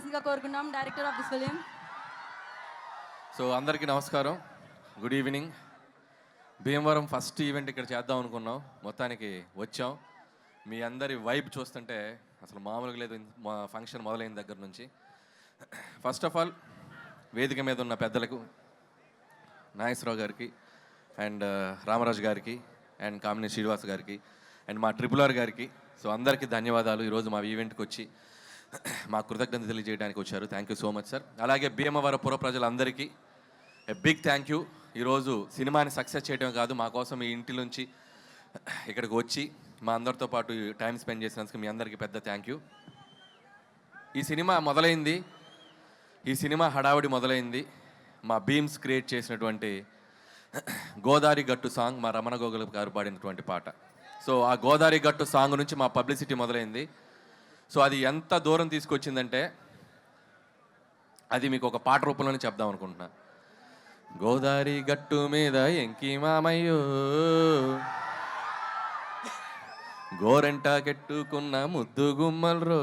మాట్లాడవలసిందిగా కోరుకున్నాం director of this film. So అందరికీ నమస్కారం, good evening. Bhimavaram first event ఇక్కడ చేద్దాం అనుకున్నాం, మొత్తానికి వచ్చాం. మీ అందరి వైబ్ చూస్తుంటే అసలు మామూలుగా లేదు మా ఫంక్షన్ మొదలైన దగ్గర నుంచి. ఫస్ట్ ఆఫ్ ఆల్ వేదిక మీద ఉన్న పెద్దలకు, నాగేశ్వరరావు గారికి అండ్ రామరాజు గారికి అండ్ కామిని శ్రీనివాస్ గారికి అండ్ మా RRR గారికి, సో అందరికీ ధన్యవాదాలు. ఈరోజు మా ఈవెంట్కి వచ్చి మా కృతజ్ఞత తెలియజేయడానికి వచ్చారు. Thank you so much sir. అలాగే భీమవరం పుర ప్రజలందరికీ బిగ్ థ్యాంక్ యూ. ఈరోజు సినిమాని సక్సెస్ చేయడమే కాదు, మా కోసం మీ ఇంటి నుంచి ఇక్కడికి వచ్చి మా అందరితో పాటు టైం స్పెండ్ చేసినందుకు మీ అందరికీ పెద్ద థ్యాంక్ యూ. ఈ సినిమా మొదలైంది, ఈ సినిమా హడావుడి మొదలైంది మా బీమ్స్ క్రియేట్ చేసినటువంటి గోదారి గట్టు సాంగ్, మా రమణ గోగుల గారు పాడినటువంటి పాట. సో ఆ గోదారి గట్టు సాంగ్ నుంచి మా పబ్లిసిటీ మొదలైంది. సో అది ఎంత దూరం తీసుకొచ్చిందంటే అది మీకు ఒక పాట రూపంలోనే చెప్దాం అనుకుంటున్నా. గోదారి గట్టు మీద ఎంకి మామయ్యో, గోరెంట కెట్టుకున్న ముద్దు గుమ్మల్రో,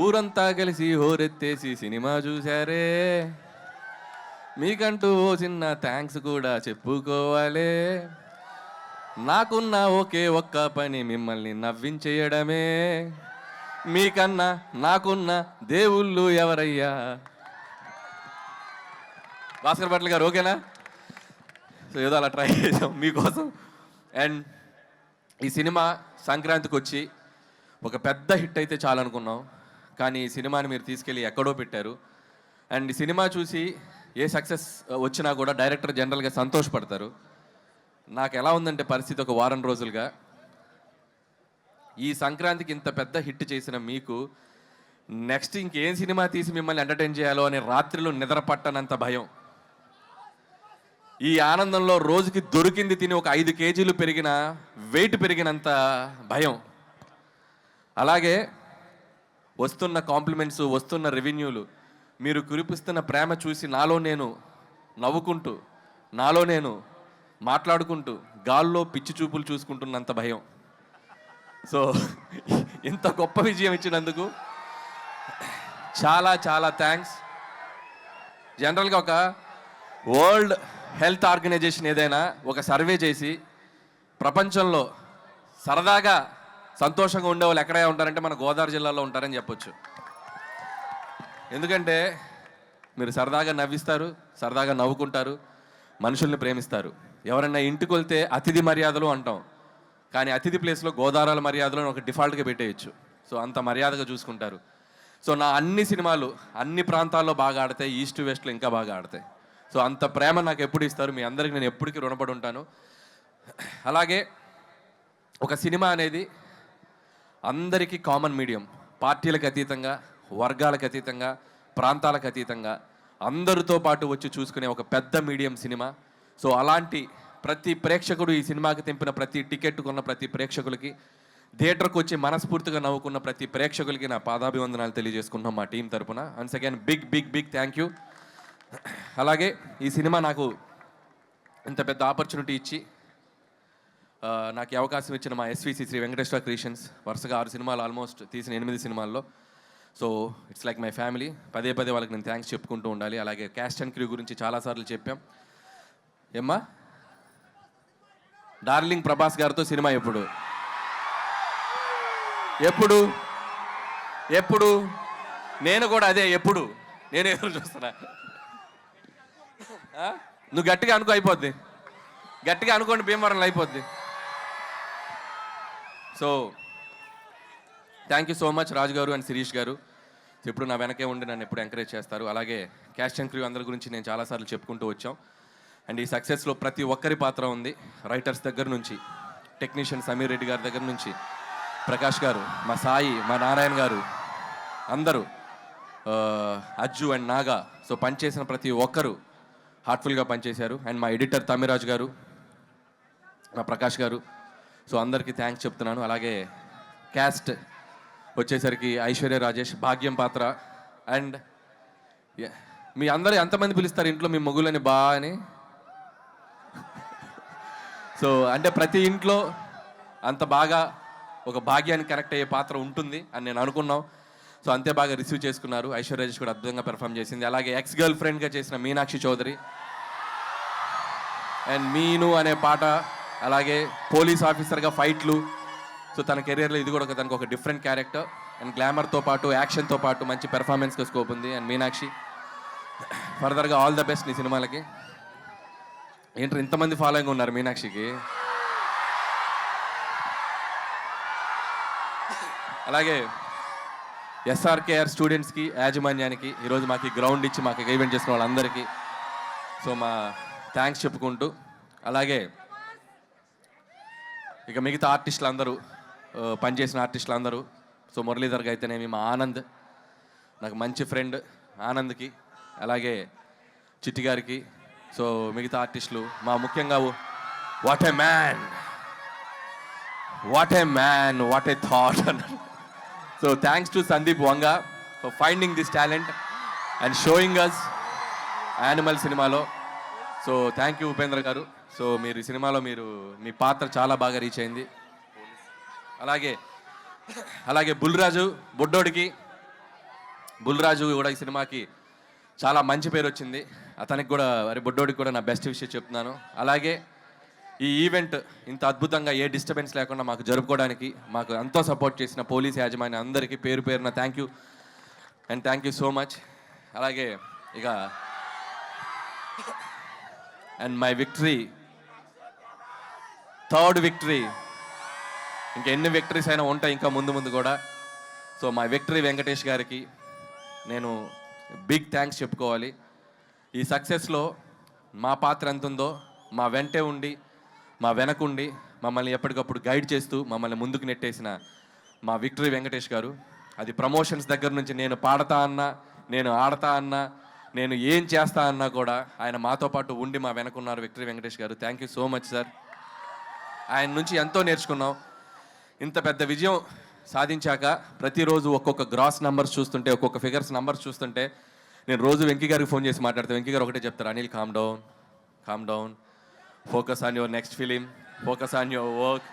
ఊరంతా కలిసి హోరెత్తేసి సినిమా చూశారే, మీకంటూ ఓ చిన్న థ్యాంక్స్ కూడా చెప్పుకోవాలే, నాకున్న ఒకే ఒక్క పని మిమ్మల్ని నవ్వించేయడమే, మీకన్నా నాకున్న దేవుళ్ళు ఎవరయ్యా. భాస్కర్ భట్ల గారు ఓకేనా? సో ఏదో అలా ట్రై చేసాం మీకోసం. అండ్ ఈ సినిమా సంక్రాంతికి వచ్చి ఒక పెద్ద హిట్ అయితే చాలనుకున్నాం, కానీ ఈ సినిమాని మీరు తీసుకెళ్ళి ఎక్కడో పెట్టారు. అండ్ ఈ సినిమా చూసి ఏ సక్సెస్ వచ్చినా కూడా డైరెక్టర్ జనరల్గా సంతోషపడతారు. నాకు ఎలా ఉందంటే పరిస్థితి, ఒక వారం రోజులుగా ఈ సంక్రాంతికి ఇంత పెద్ద హిట్ చేసిన మీకు నెక్స్ట్ ఇంకేం సినిమా తీసి మిమ్మల్ని ఎంటర్టైన్ చేయాలో అనే రాత్రిలో నిద్ర పట్టనంత భయం. ఈ ఆనందంలో రోజుకి దొరికింది తిని ఒక 5 కేజీలు పెరిగిన వెయిట్ పెరిగినంత భయం. అలాగే వస్తున్న కాంప్లిమెంట్స్, వస్తున్న రెవెన్యూలు, మీరు కురిపిస్తున్న ప్రేమ చూసి నాలో నేను నవ్వుకుంటూ, నాలో నేను మాట్లాడుకుంటూ గాల్లో పిచ్చి చూపులు చూసుకుంటున్నంత భయం. సో ఇంత గొప్ప విజయం ఇచ్చినందుకు చాలా చాలా థ్యాంక్స్. జనరల్గా ఒక వరల్డ్ హెల్త్ ఆర్గనైజేషన్ ఏదైనా ఒక సర్వే చేసి ప్రపంచంలో సరదాగా సంతోషంగా ఉండే వాళ్ళు ఎక్కడే ఉంటారంటే మన గోదావరి జిల్లాలో ఉంటారని చెప్పొచ్చు. ఎందుకంటే మీరు సరదాగా నవ్విస్తారు, సరదాగా నవ్వుకుంటారు, మనుషుల్ని ప్రేమిస్తారు. ఎవరన్నా ఇంటికి వెళ్తే అతిథి మర్యాదలు అంటాం, కానీ అతిథి ప్లేస్లో గోదావరాల మర్యాదలు ఒక డిఫాల్ట్గా పెట్టేయచ్చు. సో అంత మర్యాదగా చూసుకుంటారు. సో నా అన్ని సినిమాలు అన్ని ప్రాంతాల్లో బాగా ఆడతాయి, ఈస్ట్ వెస్ట్లో ఇంకా బాగా ఆడతాయి. సో అంత ప్రేమ నాకు ఎప్పుడు ఇస్తారు, మీ అందరికీ నేను ఎప్పటికీ రుణపడి ఉంటాను. అలాగే ఒక సినిమా అనేది అందరికీ కామన్ మీడియం, పార్టీలకు అతీతంగా, వర్గాలకు అతీతంగా, ప్రాంతాలకు అతీతంగా అందరితో పాటు వచ్చి చూసుకునే ఒక పెద్ద మీడియం సినిమా. సో అలాంటి ప్రతి ప్రేక్షకుడు, ఈ సినిమాకి తెంపిన ప్రతి టికెట్ కొన్న ప్రతి ప్రేక్షకులకి, థియేటర్కి వచ్చి మనస్ఫూర్తిగా నవ్వుకున్న ప్రతి ప్రేక్షకులకి నా పాదాభివందనాలు తెలియజేసుకుంటున్నాం మా టీం తరపున. Once again big big big thank you. అలాగే ఈ సినిమా నాకు ఇంత పెద్ద ఆపర్చునిటీ ఇచ్చి నాకు ఈ అవకాశం ఇచ్చిన మా SVC శ్రీ వెంకటేశ్వర క్రియేషన్స్, వరుసగా 6 సినిమాలు ఆల్మోస్ట్ తీసిన 8 సినిమాల్లో. So it's like my family. పదే వాళ్ళకి నేను థ్యాంక్స్ చెప్పుకుంటూ ఉండాలి. అలాగే క్యాస్ట్ అండ్ క్రూ గురించి చాలాసార్లు చెప్పాం. ఏమ్మా డార్లింగ్ ప్రభాస్ గారితో సినిమా ఎప్పుడు ఎప్పుడు ఎప్పుడు నేను కూడా అదే ఎప్పుడు నేను ఎదురు చూస్తున్నా. నువ్వు గట్టిగా అనుకో, అయిపోద్ది. గట్టిగా అనుకోండి, భీమవరంలో అయిపోద్ది. So thank you so much Raju garu and Sirish గారు. ఎప్పుడు నా వెనకే ఉండి నన్ను ఎప్పుడు ఎంకరేజ్ చేస్తారు. అలాగే క్యాస్ట్ అండ్ క్రూ అందరి గురించి నేను చాలాసార్లు చెప్పుకుంటూ వచ్చాం. అండ్ ఈ సక్సెస్లో ప్రతి ఒక్కరి పాత్ర ఉంది. రైటర్స్ దగ్గర నుంచి, టెక్నీషియన్ సమీర్ రెడ్డి గారి దగ్గర నుంచి, ప్రకాష్ గారు, మా సాయి, మా నారాయణ గారు, అందరూ, అజ్జు అండ్ నాగా. సో పనిచేసిన ప్రతి ఒక్కరు హార్ట్ఫుల్గా పనిచేశారు. అండ్ మా ఎడిటర్ తమ్మిరాజు గారు, మా ప్రకాష్ గారు. సో అందరికీ థ్యాంక్స్ చెప్తున్నాను. అలాగే క్యాస్ట్ వచ్చేసరికి ఐశ్వర్య రాజేష్, భాగ్యం పాత్ర. అండ్ మీ అందరూ ఎంతమంది పిలుస్తారు ఇంట్లో మీ మొగులని బా అని? సో అంటే ప్రతి ఇంట్లో అంత బాగా ఒక భాగ్యానికి కనెక్ట్ అయ్యే పాత్ర ఉంటుంది అని నేను అనుకున్నాం. సో అంతే బాగా రిసీవ్ చేసుకున్నారు. ఐశ్వర్య రాజేష్ కూడా అద్భుతంగా పెర్ఫామ్ చేసింది. అలాగే ఎక్స్ గర్ల్ ఫ్రెండ్గా చేసిన మీనాక్షి చౌదరి అండ్ మీను అనే పాట, అలాగే పోలీస్ ఆఫీసర్గా ఫైట్లు. సో తన కెరియర్లో ఇది కూడా తనకు ఒక డిఫరెంట్ క్యారెక్టర్ అండ్ గ్లామర్తో పాటు యాక్షన్తో పాటు మంచి పెర్ఫార్మెన్స్గా స్కోప్ ఉంది. అండ్ మీనాక్షి ఫర్దర్గా ఆల్ ద బెస్ట్ నీ సినిమాలకి. ఏంటంటే ఇంతమంది ఫాలోయింగ్ ఉన్నారు మీనాక్షికి. అలాగే ఎస్ఆర్కేఆర్ స్టూడెంట్స్కి, యాజమాన్యానికి, ఈరోజు మాకు గ్రౌండ్ ఇచ్చి మాకు ఈవెంట్ చేసిన వాళ్ళందరికీ సో మా థ్యాంక్స్ చెప్పుకుంటూ, అలాగే ఇక మిగతా ఆర్టిస్టులు అందరూ, పనిచేసిన ఆర్టిస్టులు అందరూ, సో మురళీధర్కి అయితేనేమి, మా ఆనంద్ నాకు మంచి ఫ్రెండ్ ఆనంద్కి, అలాగే చిట్టి గారికి, సో మిగతా ఆర్టిస్టులు, మా ముఖ్యంగా what a man, what a man, what a thought అన్నారు. So thanks to Sandeep Vanga for finding this talent and showing us Animal సినిమాలో. So thank you Upendra garu. So మీరు ఈ సినిమాలో మీ పాత్ర చాలా బాగా రీచ్ అయింది. అలాగే బుల్రాజు బొడ్డోడికి, బుల్రాజు కూడా ఈ సినిమాకి చాలా మంచి పేరు వచ్చింది. అతనికి కూడా బొడ్డోడికి కూడా నా బెస్ట్ విషయం చెప్తున్నాను. అలాగే ఈ ఈవెంట్ ఇంత అద్భుతంగా ఏ డిస్టర్బెన్స్ లేకుండా మాకు జరుపుకోవడానికి మాకు ఎంతో సపోర్ట్ చేసిన పోలీస్ యాజమాన్యం అందరికీ పేరు పేరున thank you and thank you so much. అలాగే ఇక and my victory, third victory, ఇంకా ఎన్ని విక్టరీస్ అయినా ఉంటాయి ఇంకా ముందు ముందు కూడా. సో మై విక్టరీ వెంకటేష్ గారికి నేను బిగ్ థ్యాంక్స్ చెప్పుకోవాలి. ఈ సక్సెస్లో మా పాత్ర ఎంత ఉందో మా వెంటే ఉండి, మా వెనకుండి మమ్మల్ని ఎప్పటికప్పుడు గైడ్ చేస్తూ మమ్మల్ని ముందుకు నెట్టేసిన మా విక్టరీ వెంకటేష్ గారు. అది ప్రమోషన్స్ దగ్గర నుంచి నేను పాడతా అన్నా, నేను ఆడతా అన్నా, నేను ఏం చేస్తా అన్నా కూడా ఆయన మాతో పాటు ఉండి మా వెనకున్నారు విక్టరీ వెంకటేష్ గారు. Thank you so much sir. ఆయన నుంచి ఎంతో నేర్చుకున్నాం. ఇంత పెద్ద విజయం సాధించాక ప్రతిరోజు ఒక్కొక్క గ్రాస్ నంబర్స్ చూస్తుంటే, ఒక్కొక్క ఫిగర్స్ నంబర్స్ చూస్తుంటే నేను రోజు వెంకీ గారికి ఫోన్ చేసి మాట్లాడితే వెంకీ గారు ఒకటే చెప్తారు, Anil calm down, focus on your next film, focus on your work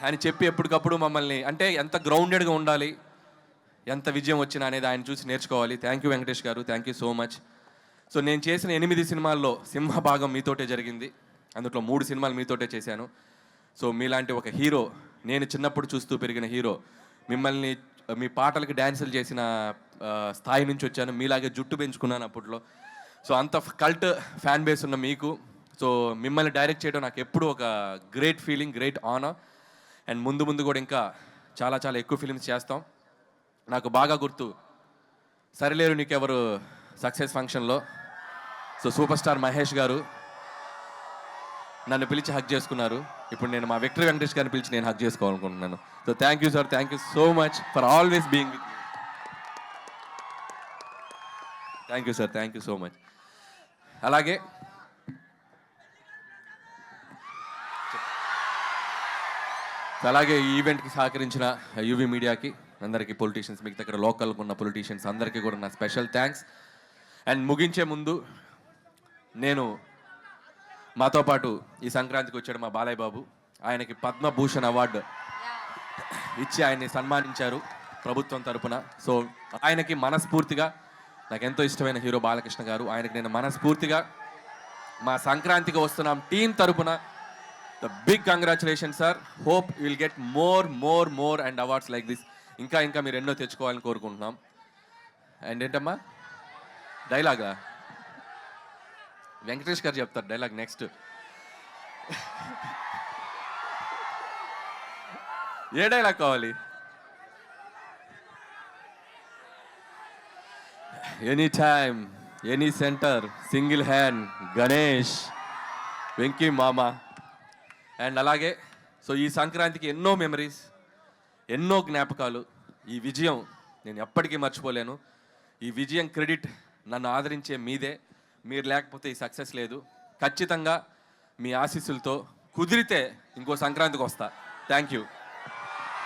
అని చెప్పి ఎప్పటికప్పుడు మమ్మల్ని, అంటే ఎంత గ్రౌండెడ్గా ఉండాలి, ఎంత విజయం వచ్చినా అనేది ఆయన చూసి నేర్చుకోవాలి. థ్యాంక్ యూ వెంకటేష్ గారు, thank you so much. So నేను చేసిన 8 సినిమాల్లో సింహభాగం మీతోటే జరిగింది. అందులో 3 సినిమాలు మీతోటే చేశాను. సో మీలాంటి ఒక హీరో, నేను చిన్నప్పుడు చూస్తూ పెరిగిన హీరో, మిమ్మల్ని మీ పాటలకి డ్యాన్సులు చేసిన స్థాయి నుంచి వచ్చాను. మీలాగే జుట్టు పెంచుకున్నాను అప్పట్లో. సో అంత కల్ట్ ఫ్యాన్ బేస్ ఉన్న మీకు, సో మిమ్మల్ని డైరెక్ట్ చేయడం నాకు ఎప్పుడు ఒక great feeling, great honour. And ముందు కూడా ఇంకా చాలా చాలా ఎక్కువ ఫిలిమ్స్ చేస్తాం. నాకు బాగా గుర్తు సరిలేరు నీకెవరు సక్సెస్ ఫంక్షన్లో సో సూపర్ స్టార్ మహేష్ గారు నన్ను పిలిచి హక్ చేసుకున్నారు. ఇప్పుడు నేను మా విక్టరీ వెంకటేష్ గారిని పిలిచి నేను హక్ చేసుకోవాలనుకుంటున్నాను. So thank you sir, thank you so much for always being with me. Thank you sir, thank you so much. అలాగే ఈ ఈవెంట్కి సహకరించిన యూవీ మీడియాకి అందరికీ, పొలిటీషియన్స్, మిగతా ఇక్కడ లోకల్గా ఉన్న పొలిటీషియన్స్ అందరికీ కూడా నా స్పెషల్ థ్యాంక్స్. అండ్ ముగించే ముందు నేను మాతో పాటు ఈ సంక్రాంతికి వచ్చాడు మా బాలయ్య బాబు. ఆయనకి పద్మభూషణ్ అవార్డు ఇచ్చి ఆయన్ని సన్మానించారు ప్రభుత్వం తరపున. సో ఆయనకి మనస్ఫూర్తిగా, నాకు ఎంతో ఇష్టమైన హీరో బాలకృష్ణ గారు, ఆయనకి నేను మనస్ఫూర్తిగా మా సంక్రాంతికి వస్తున్నాం టీం తరపున the big congratulation sir. Hope you will get more and awards like this. ఇంకా మీరు ఎన్నో తెచ్చుకోవాలని కోరుకుంటున్నాం. అండ్ ఏంటమ్మా డైలాగా వెంకటేష్ గారు చెప్తారు డైలాగ్ నెక్స్ట్. ఏ డైలాగ్ కావాలి? Any time, any centre, single hand, Ganesh, Venky మామ. అండ్ అలాగే సో ఈ సంక్రాంతికి ఎన్నో మెమరీస్, ఎన్నో జ్ఞాపకాలు. ఈ విజయం నేను ఎప్పటికీ మర్చిపోలేను. ఈ విజయం క్రెడిట్ నన్ను ఆదరించే మీదే. మీరు లేకపోతే ఈ సక్సెస్ లేదు. ఖచ్చితంగా మీ ఆశీస్సులతో కుదిరితే ఇంకో సంక్రాంతికి వస్తా. Thank you.